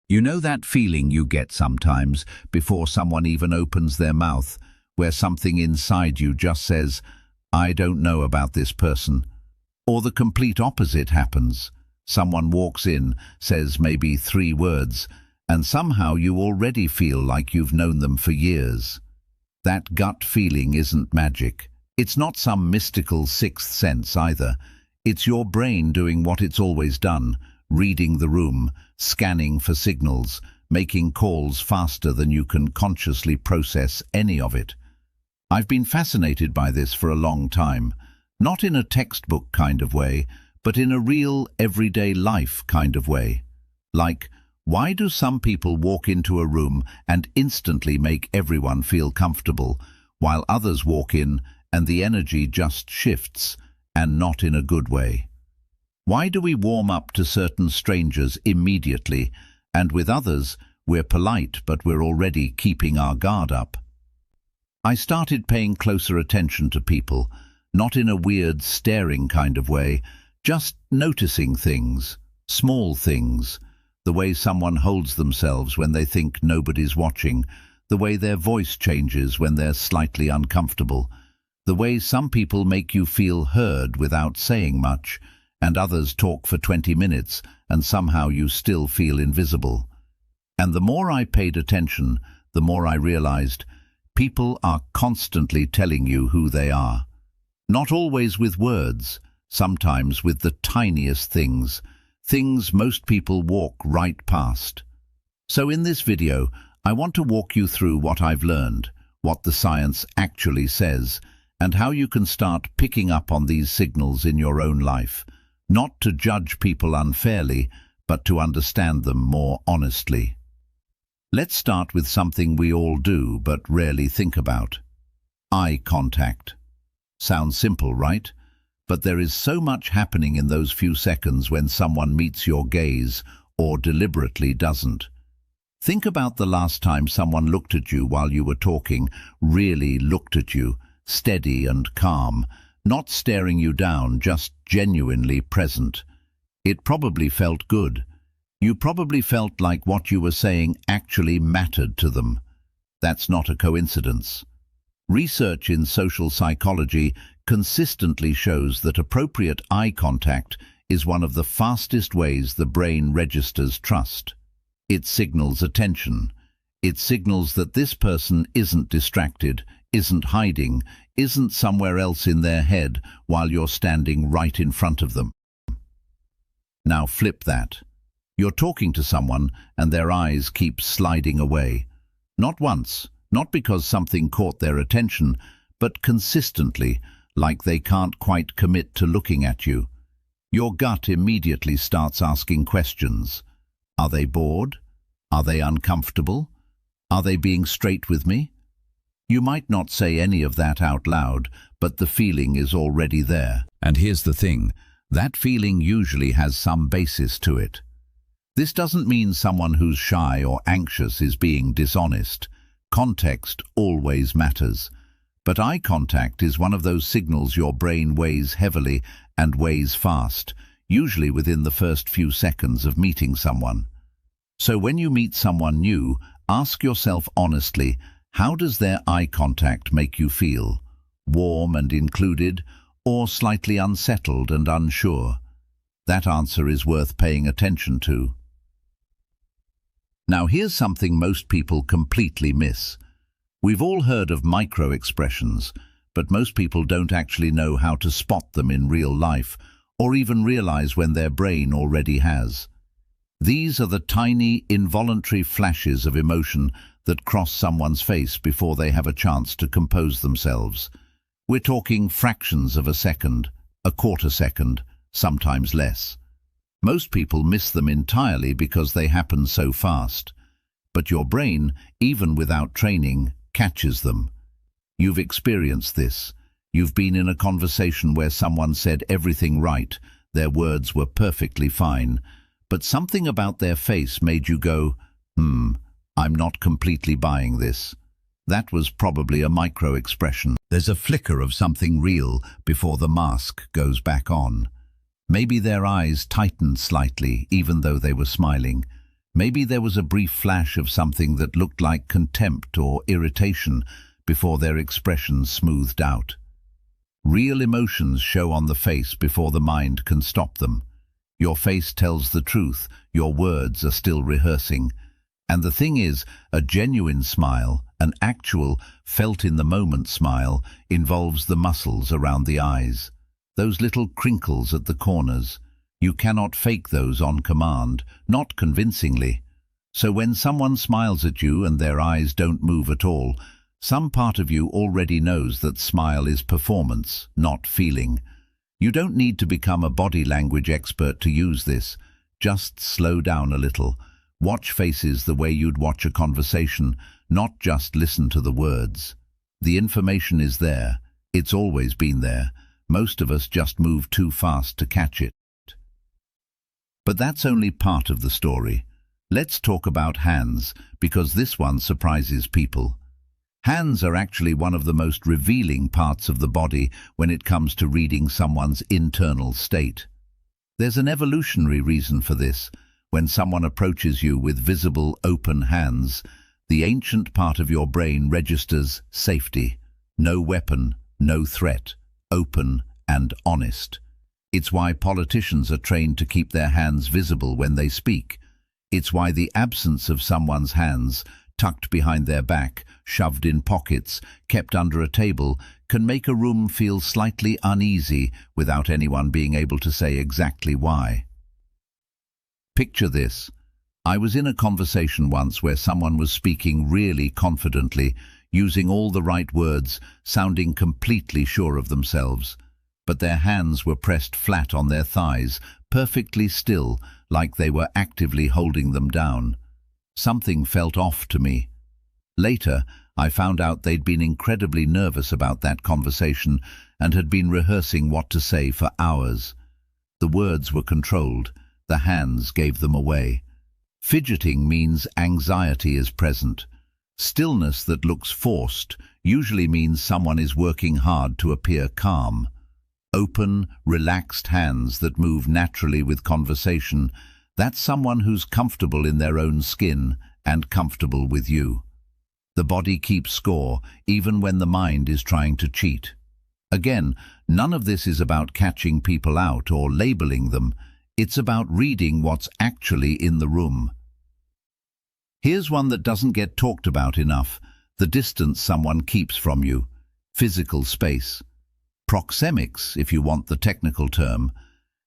You know that feeling you get sometimes before someone even opens their mouth, where something inside you just says, "I don't know about this person." Or the complete opposite happens. Someone walks in, says maybe 3 words, and somehow you already feel like you've known them for years. That gut feeling isn't magic. It's not some mystical sixth sense either. It's your brain doing what it's always done, reading the room, scanning for signals, making calls faster than you can consciously process any of it. I've been fascinated by this for a long time, not in a textbook kind of way, but in a real, everyday life kind of way. Like, why do some people walk into a room and instantly make everyone feel comfortable, while others walk in and the energy just shifts, and not in a good way? Why do we warm up to certain strangers immediately, and with others we're polite but we're already keeping our guard up? I started paying closer attention to people, not in a weird staring kind of way, just noticing things, small things, the way someone holds themselves when they think nobody's watching, the way their voice changes when they're slightly uncomfortable, the way some people make you feel heard without saying much, and others talk for 20 minutes and somehow you still feel invisible. And the more I paid attention, the more I realized people are constantly telling you who they are. Not always with words, sometimes with the tiniest things, things most people walk right past. So in this video, I want to walk you through what I've learned, what the science actually says, and how you can start picking up on these signals in your own life, not to judge people unfairly, but to understand them more honestly. Let's start with something we all do but rarely think about. Eye contact. Sounds simple, right? But there is so much happening in those few seconds when someone meets your gaze or deliberately doesn't. Think about the last time someone looked at you while you were talking, really looked at you, steady and calm, not staring you down, just genuinely present. It probably felt good. You probably felt like what you were saying actually mattered to them. That's not a coincidence. Research in social psychology consistently shows that appropriate eye contact is one of the fastest ways the brain registers trust. It signals attention. It signals that this person isn't distracted, isn't hiding, isn't somewhere else in their head while you're standing right in front of them. Now flip that. You're talking to someone and their eyes keep sliding away. Not once, not because something caught their attention, but consistently, like they can't quite commit to looking at you. Your gut immediately starts asking questions. Are they bored? Are they uncomfortable? Are they being straight with me? You might not say any of that out loud, but the feeling is already there. And here's the thing, that feeling usually has some basis to it. This doesn't mean someone who's shy or anxious is being dishonest. Context always matters. But eye contact is one of those signals your brain weighs heavily and weighs fast, usually within the first few seconds of meeting someone. So when you meet someone new, ask yourself honestly, how does their eye contact make you feel? Warm and included, or slightly unsettled and unsure? That answer is worth paying attention to. Now here's something most people completely miss. We've all heard of microexpressions, but most people don't actually know how to spot them in real life, or even realize when their brain already has. These are the tiny, involuntary flashes of emotion that cross someone's face before they have a chance to compose themselves. We're talking fractions of a second, a quarter second, sometimes less. Most people miss them entirely because they happen so fast. But your brain, even without training, catches them. You've experienced this. You've been in a conversation where someone said everything right, their words were perfectly fine, but something about their face made you go, I'm not completely buying this. That was probably a micro-expression. There's a flicker of something real before the mask goes back on. Maybe their eyes tightened slightly, even though they were smiling. Maybe there was a brief flash of something that looked like contempt or irritation before their expressions smoothed out. Real emotions show on the face before the mind can stop them. Your face tells the truth, your words are still rehearsing. And the thing is, a genuine smile, an actual, felt-in-the-moment smile, involves the muscles around the eyes. Those little crinkles at the corners. You cannot fake those on command, not convincingly. So when someone smiles at you and their eyes don't move at all, some part of you already knows that smile is performance, not feeling. You don't need to become a body language expert to use this. Just slow down a little. Watch faces the way you'd watch a conversation, not just listen to the words. The information is there. It's always been there. Most of us just move too fast to catch it. But that's only part of the story. Let's talk about hands, because this one surprises people. Hands are actually one of the most revealing parts of the body when it comes to reading someone's internal state. There's an evolutionary reason for this. When someone approaches you with visible, open hands, the ancient part of your brain registers safety. No weapon, no threat, open and honest. It's why politicians are trained to keep their hands visible when they speak. It's why the absence of someone's hands, tucked behind their back, shoved in pockets, kept under a table, can make a room feel slightly uneasy without anyone being able to say exactly why. Picture this. I was in a conversation once where someone was speaking really confidently, using all the right words, sounding completely sure of themselves. But their hands were pressed flat on their thighs, perfectly still, like they were actively holding them down. Something felt off to me. Later, I found out they'd been incredibly nervous about that conversation and had been rehearsing what to say for hours. The words were controlled, the hands gave them away. Fidgeting means anxiety is present. Stillness that looks forced usually means someone is working hard to appear calm. Open, relaxed hands that move naturally with conversation, that's someone who's comfortable in their own skin and comfortable with you. The body keeps score, even when the mind is trying to cheat. Again, none of this is about catching people out or labeling them. It's about reading what's actually in the room. Here's one that doesn't get talked about enough: the distance someone keeps from you. Physical space. Proxemics, if you want the technical term.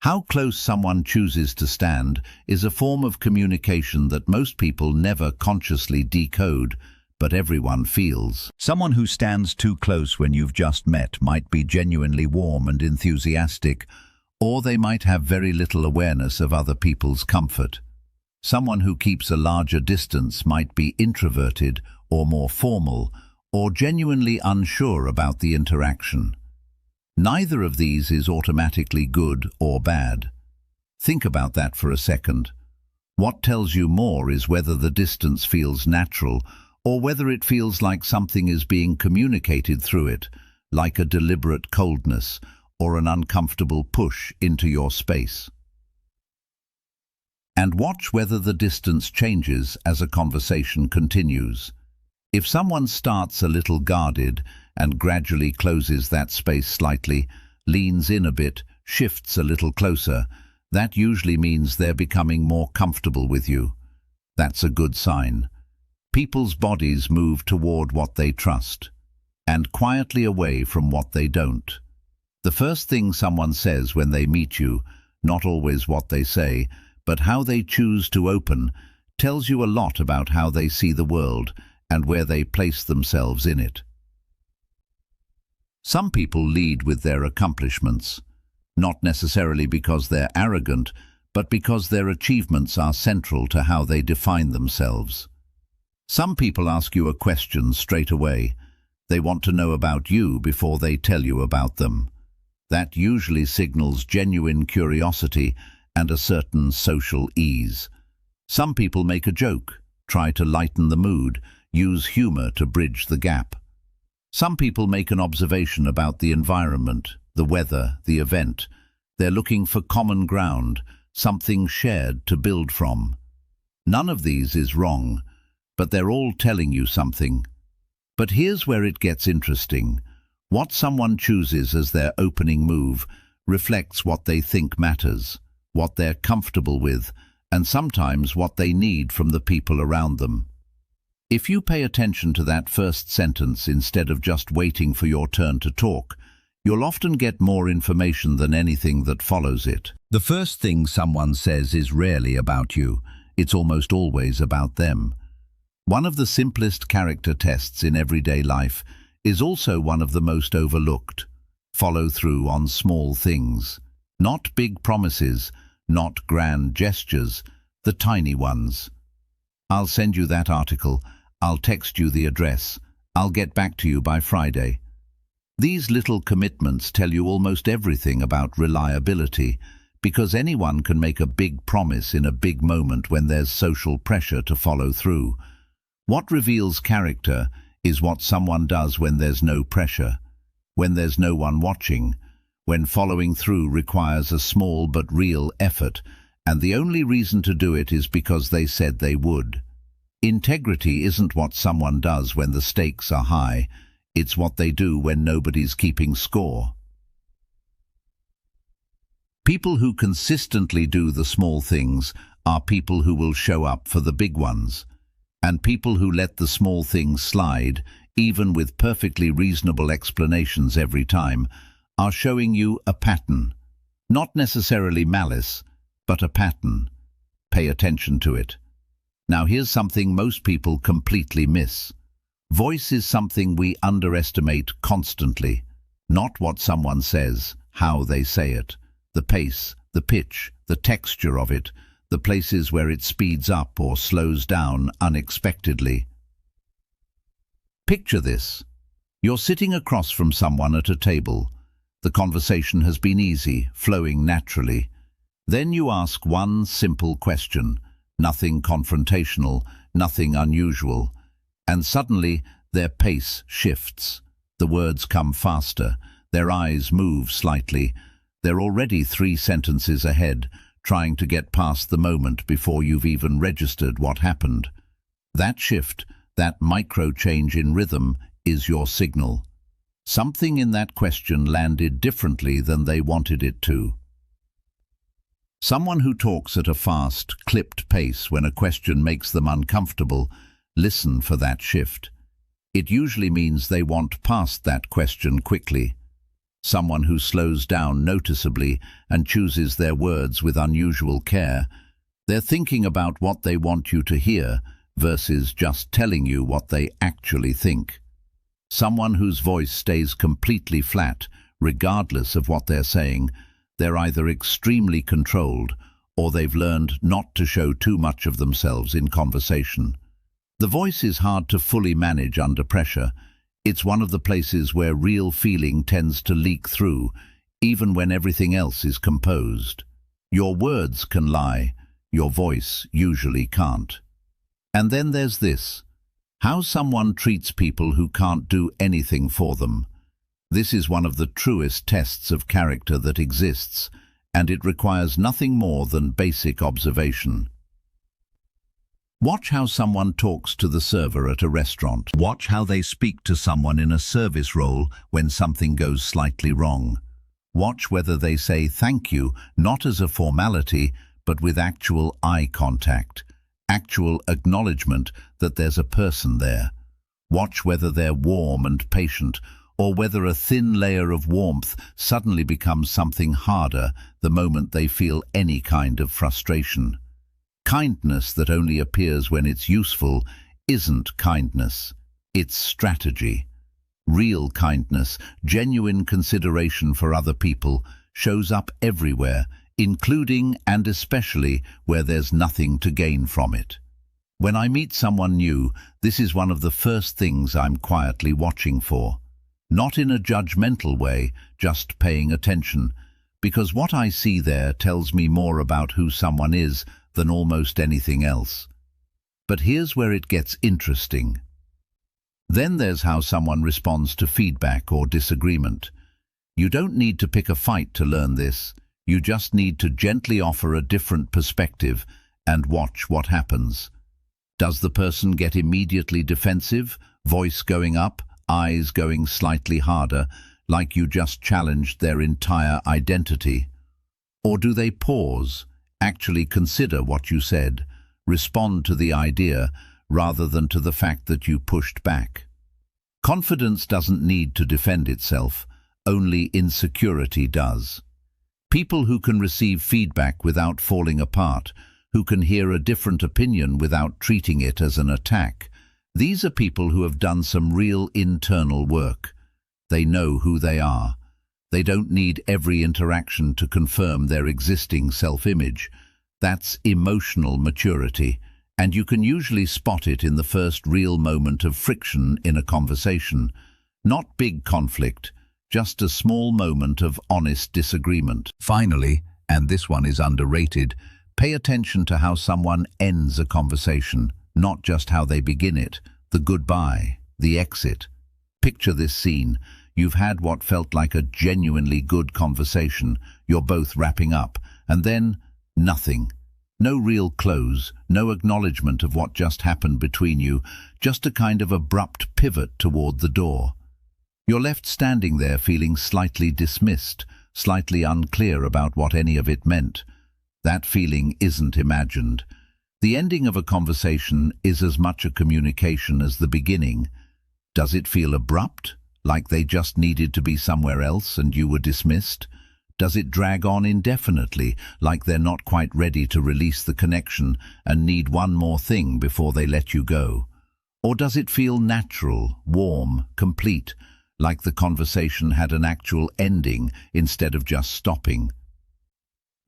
How close someone chooses to stand is a form of communication that most people never consciously decode, but everyone feels. Someone who stands too close when you've just met might be genuinely warm and enthusiastic, or they might have very little awareness of other people's comfort. Someone who keeps a larger distance might be introverted or more formal, or genuinely unsure about the interaction. Neither of these is automatically good or bad. Think about that for a second. What tells you more is whether the distance feels natural or whether it feels like something is being communicated through it, like a deliberate coldness or an uncomfortable push into your space. And watch whether the distance changes as a conversation continues. If someone starts a little guarded and gradually closes that space slightly, leans in a bit, shifts a little closer, that usually means they're becoming more comfortable with you. That's a good sign. People's bodies move toward what they trust, and quietly away from what they don't. The first thing someone says when they meet you, not always what they say, but how they choose to open, tells you a lot about how they see the world and where they place themselves in it. Some people lead with their accomplishments, not necessarily because they're arrogant, but because their achievements are central to how they define themselves. Some people ask you a question straight away. They want to know about you before they tell you about them. That usually signals genuine curiosity and a certain social ease. Some people make a joke, try to lighten the mood, use humor to bridge the gap. Some people make an observation about the environment, the weather, the event. They're looking for common ground, something shared to build from. None of these is wrong, but they're all telling you something. But here's where it gets interesting. What someone chooses as their opening move reflects what they think matters, what they're comfortable with, and sometimes what they need from the people around them. If you pay attention to that first sentence instead of just waiting for your turn to talk, you'll often get more information than anything that follows it. The first thing someone says is rarely about you. It's almost always about them. One of the simplest character tests in everyday life is also one of the most overlooked. Follow through on small things. Not big promises, not grand gestures, the tiny ones. I'll send you that article. I'll text you the address. I'll get back to you by Friday. These little commitments tell you almost everything about reliability, because anyone can make a big promise in a big moment when there's social pressure to follow through. What reveals character is what someone does when there's no pressure, when there's no one watching, when following through requires a small but real effort, and the only reason to do it is because they said they would. Integrity isn't what someone does when the stakes are high, it's what they do when nobody's keeping score. People who consistently do the small things are people who will show up for the big ones. And people who let the small things slide, even with perfectly reasonable explanations every time, are showing you a pattern. Not necessarily malice, but a pattern. Pay attention to it. Now here's something most people completely miss. Voice is something we underestimate constantly. Not what someone says, how they say it. The pace, the pitch, the texture of it, the places where it speeds up or slows down unexpectedly. Picture this. You're sitting across from someone at a table. The conversation has been easy, flowing naturally. Then you ask one simple question, nothing confrontational, nothing unusual, and suddenly their pace shifts. The words come faster, their eyes move slightly. They're already 3 sentences ahead, trying to get past the moment before you've even registered what happened. That shift, that micro change in rhythm, is your signal. Something in that question landed differently than they wanted it to. Someone who talks at a fast, clipped pace when a question makes them uncomfortable, listen for that shift. It usually means they want past that question quickly. Someone who slows down noticeably and chooses their words with unusual care, they're thinking about what they want you to hear versus just telling you what they actually think. Someone whose voice stays completely flat, regardless of what they're saying, they're either extremely controlled or they've learned not to show too much of themselves in conversation. The voice is hard to fully manage under pressure. It's one of the places where real feeling tends to leak through, even when everything else is composed. Your words can lie, your voice usually can't. And then there's this: how someone treats people who can't do anything for them. This is one of the truest tests of character that exists, and it requires nothing more than basic observation. Watch how someone talks to the server at a restaurant. Watch how they speak to someone in a service role when something goes slightly wrong. Watch whether they say thank you, not as a formality, but with actual eye contact, actual acknowledgement that there's a person there. Watch whether they're warm and patient, or whether a thin layer of warmth suddenly becomes something harder the moment they feel any kind of frustration. Kindness that only appears when it's useful isn't kindness, it's strategy. Real kindness, genuine consideration for other people, shows up everywhere, including and especially where there's nothing to gain from it. When I meet someone new, this is one of the first things I'm quietly watching for. Not in a judgmental way, just paying attention, because what I see there tells me more about who someone is than almost anything else. But here's where it gets interesting. Then there's how someone responds to feedback or disagreement. You don't need to pick a fight to learn this. You just need to gently offer a different perspective, and watch what happens. Does the person get immediately defensive, voice going up, eyes going slightly harder, like you just challenged their entire identity? Or do they pause, actually consider what you said, respond to the idea rather than to the fact that you pushed back? Confidence doesn't need to defend itself, only insecurity does. People who can receive feedback without falling apart, who can hear a different opinion without treating it as an attack, these are people who have done some real internal work. They know who they are. They don't need every interaction to confirm their existing self-image. That's emotional maturity, and you can usually spot it in the first real moment of friction in a conversation. Not big conflict, just a small moment of honest disagreement. Finally, and this one is underrated, pay attention to how someone ends a conversation, not just how they begin it, the goodbye, the exit. Picture this scene. You've had what felt like a genuinely good conversation. You're both wrapping up, and then nothing. No real close, no acknowledgement of what just happened between you, just a kind of abrupt pivot toward the door. You're left standing there feeling slightly dismissed, slightly unclear about what any of it meant. That feeling isn't imagined. The ending of a conversation is as much a communication as the beginning. Does it feel abrupt, like they just needed to be somewhere else and you were dismissed? Does it drag on indefinitely, like they're not quite ready to release the connection and need one more thing before they let you go? Or does it feel natural, warm, complete, like the conversation had an actual ending instead of just stopping?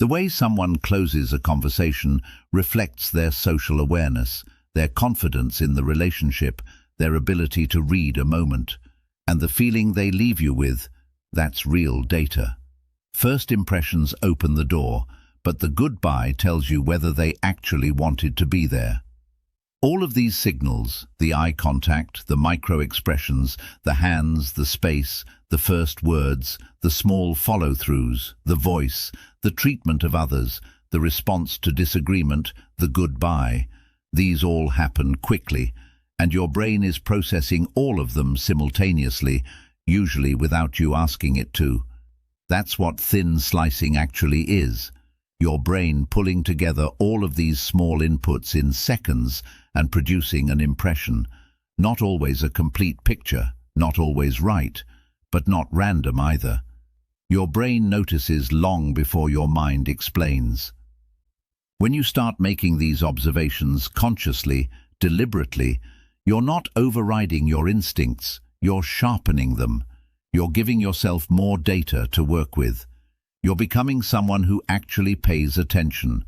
The way someone closes a conversation reflects their social awareness, their confidence in the relationship, their ability to read a moment. And the feeling they leave you with, that's real data. First impressions open the door, but the goodbye tells you whether they actually wanted to be there. All of these signals, the eye contact, the micro-expressions, the hands, the space, the first words, the small follow-throughs, the voice, the treatment of others, the response to disagreement, the goodbye, these all happen quickly, and your brain is processing all of them simultaneously, usually without you asking it to. That's what thin slicing actually is. Your brain pulling together all of these small inputs in seconds and producing an impression. Not always a complete picture, not always right, but not random either. Your brain notices long before your mind explains. When you start making these observations consciously, deliberately, you're not overriding your instincts, you're sharpening them. You're giving yourself more data to work with. You're becoming someone who actually pays attention.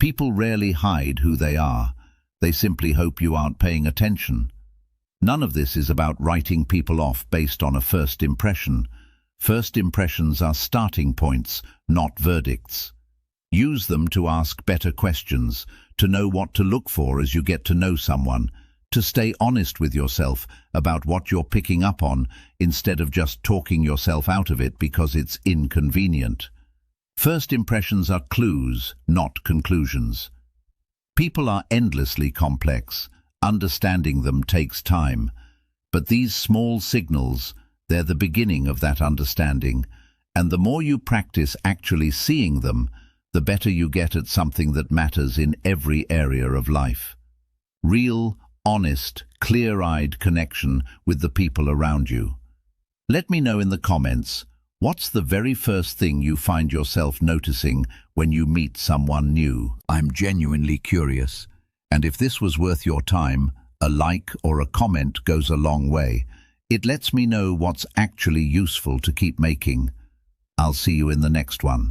People rarely hide who they are. They simply hope you aren't paying attention. None of this is about writing people off based on a first impression. First impressions are starting points, not verdicts. Use them to ask better questions, to know what to look for as you get to know someone, to stay honest with yourself about what you're picking up on instead of just talking yourself out of it because it's inconvenient. First impressions are clues, not conclusions. People are endlessly complex. Understanding them takes time. But these small signals, they're the beginning of that understanding. And the more you practice actually seeing them, the better you get at something that matters in every area of life. Real, honest, clear-eyed connection with the people around you. Let me know in the comments, what's the very first thing you find yourself noticing when you meet someone new? I'm genuinely curious, and if this was worth your time, a like or a comment goes a long way. It lets me know what's actually useful to keep making. I'll see you in the next one.